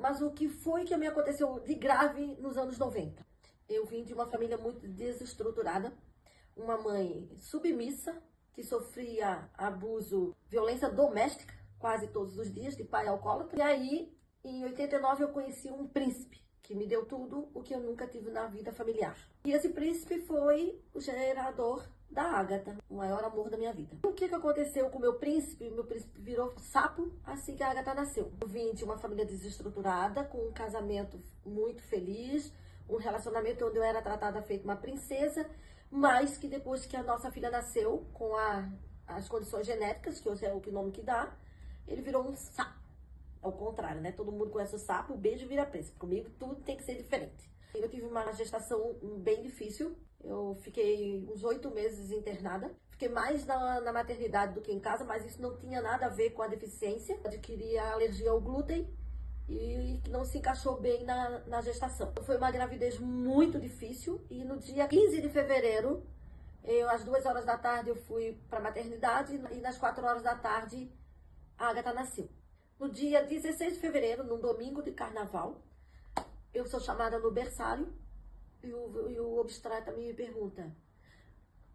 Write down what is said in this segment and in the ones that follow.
Mas o que foi que me aconteceu de grave nos anos 90? Eu vim de uma família muito desestruturada, uma mãe submissa, que sofria abuso, violência doméstica, quase todos os dias, de pai alcoólatra. E aí, em 89, eu conheci um príncipe, que me deu tudo o que eu nunca tive na vida familiar. E esse príncipe foi o gerador da Agatha, o maior amor da minha vida. O que aconteceu com o meu príncipe? Meu príncipe virou sapo assim que a Agatha nasceu. Eu vim de uma família desestruturada, com um casamento muito feliz, um relacionamento onde eu era tratada feito uma princesa, mas que depois que a nossa filha nasceu, com as condições genéticas, que hoje é o nome que dá, ele virou um sapo. É o contrário, né? Todo mundo conhece o sapo, o beijo vira príncipe. Comigo tudo tem que ser diferente. Eu tive uma gestação bem difícil. Eu fiquei uns 8 meses internada. Fiquei mais na maternidade do que em casa, mas isso não tinha nada a ver com a deficiência. Eu adquiri a alergia ao glúten e que não se encaixou bem na gestação. Foi uma gravidez muito difícil e no dia 15 de fevereiro, às 2 horas da tarde, eu fui para a maternidade e nas 4 horas da tarde, a Agatha nasceu. No dia 16 de fevereiro, num domingo de carnaval, eu sou chamada no berçário e o obstetra me pergunta: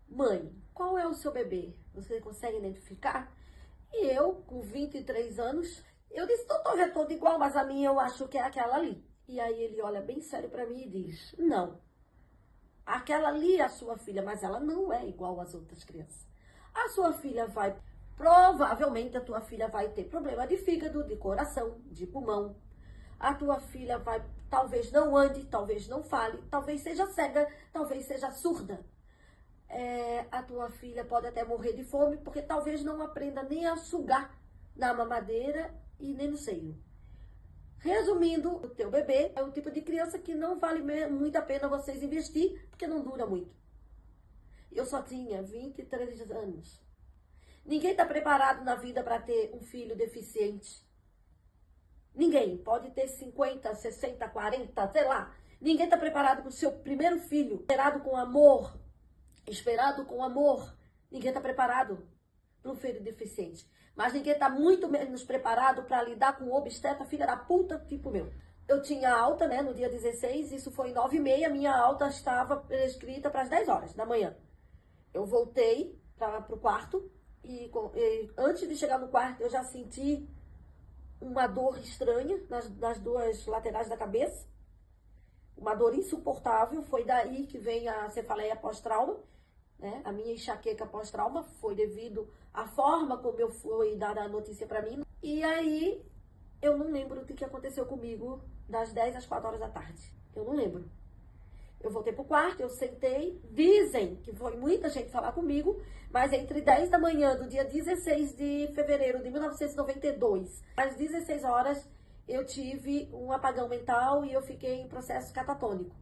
mãe, qual é o seu bebê? Você consegue identificar? E eu, com 23 anos, eu disse: doutor, é toda igual, mas a minha eu acho que é aquela ali. E aí ele olha bem sério para mim e diz: não, aquela ali é a sua filha, mas ela não é igual às outras crianças. A sua filha vai... Provavelmente a tua filha vai ter problema de fígado, de coração, de pulmão. A tua filha vai, talvez não ande, talvez não fale, talvez seja cega, talvez seja surda. A tua filha pode até morrer de fome, porque talvez não aprenda nem a sugar na mamadeira e nem no seio. Resumindo, o teu bebê é o tipo de criança que não vale muito a pena vocês investir, porque não dura muito. Eu só tinha 23 anos. Ninguém está preparado na vida para ter um filho deficiente. Ninguém. Pode ter 50, 60, 40, sei lá. Ninguém está preparado para o seu primeiro filho. Esperado com amor. Ninguém está preparado para um filho deficiente. Mas ninguém está muito menos preparado para lidar com um obstetra filha da puta tipo meu. Eu tinha alta, né, no dia 16, isso foi 9h30, minha alta estava prescrita para as 10 horas da manhã. Eu voltei para o quarto. E antes de chegar no quarto, eu já senti uma dor estranha nas duas laterais da cabeça. Uma dor insuportável. Foi daí que vem a cefaleia pós-trauma, né? A minha enxaqueca pós-trauma foi devido à forma como eu fui dada a notícia para mim. E aí, eu não lembro o que aconteceu comigo das 10 às 4 horas da tarde. Eu não lembro. Eu voltei pro quarto, eu sentei, dizem que foi muita gente falar comigo, mas entre 10 da manhã do dia 16 de fevereiro de 1992, às 16 horas, eu tive um apagão mental e eu fiquei em processo catatônico.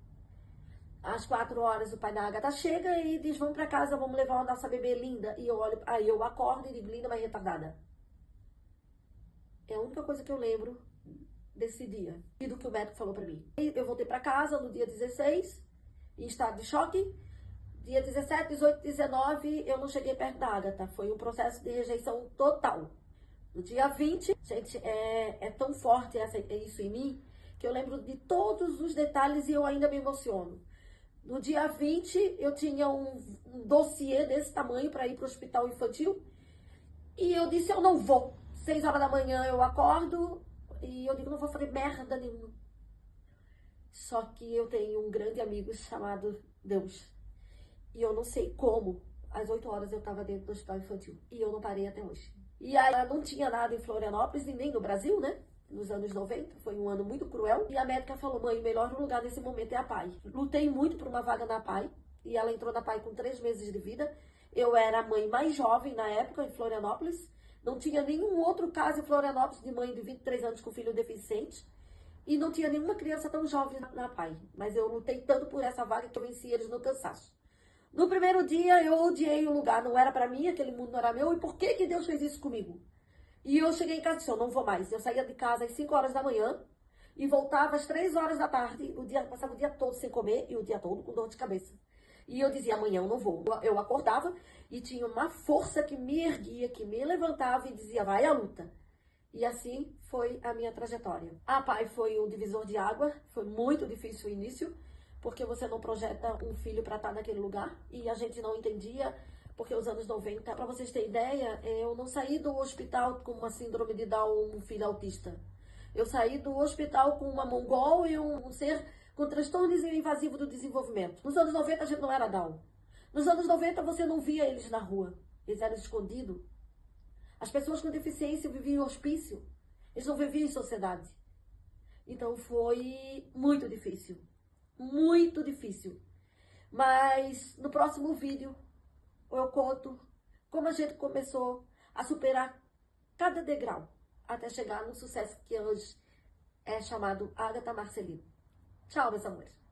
Às 4 horas, o pai da Agatha chega e diz: vamos pra casa, vamos levar a nossa bebê linda. E eu olho, aí eu acordo e digo: linda, mas retardada. É a única coisa que eu lembro desse dia e do que o médico falou pra mim. Eu voltei pra casa no dia 16, em estado de choque. Dia 17, 18, 19, eu não cheguei perto da Agatha. Foi um processo de rejeição total. No dia 20, gente, é tão forte isso em mim, que eu lembro de todos os detalhes e eu ainda me emociono. No dia 20, eu tinha um dossiê desse tamanho para ir para o hospital infantil. E eu disse: eu não vou. 6 horas da manhã eu acordo e eu digo: não vou fazer merda nenhuma. Só que eu tenho um grande amigo chamado Deus. E eu não sei como, às 8 horas eu estava dentro do hospital infantil. E eu não parei até hoje. E aí não tinha nada em Florianópolis e nem no Brasil, né? Nos anos 90, foi um ano muito cruel. E a médica falou: mãe, o melhor lugar nesse momento é a PAI. Lutei muito por uma vaga na PAI. E ela entrou na PAI com 3 meses de vida. Eu era a mãe mais jovem na época em Florianópolis. Não tinha nenhum outro caso em Florianópolis de mãe de 23 anos com filho deficiente. E não tinha nenhuma criança tão jovem na PAI. Mas eu lutei tanto por essa vaga que eu venci eles no cansaço. No primeiro dia eu odiei o lugar, não era pra mim, aquele mundo não era meu. E por que que Deus fez isso comigo? E eu cheguei em casa e disse: eu não vou mais. Eu saía de casa às 5 horas da manhã e voltava às 3 horas da tarde. Passava o dia todo sem comer e o dia todo com dor de cabeça. E eu dizia: amanhã eu não vou. Eu acordava e tinha uma força que me erguia, que me levantava e dizia: vai à luta. E assim foi a minha trajetória. A PAI foi um divisor de água, foi muito difícil o início, porque você não projeta um filho para estar naquele lugar, e a gente não entendia, porque os anos 90, para vocês terem ideia, eu não saí do hospital com uma síndrome de Down, um filho autista. Eu saí do hospital com uma mongol e um ser com transtorno invasivo do desenvolvimento. Nos anos 90 a gente não era Down. Nos anos 90 você não via eles na rua, eles eram escondidos. As pessoas com deficiência viviam em hospício, eles não viviam em sociedade. Então foi muito difícil, muito difícil. Mas no próximo vídeo eu conto como a gente começou a superar cada degrau até chegar no sucesso que hoje é chamado Agatha Marcelino. Tchau, meus amores.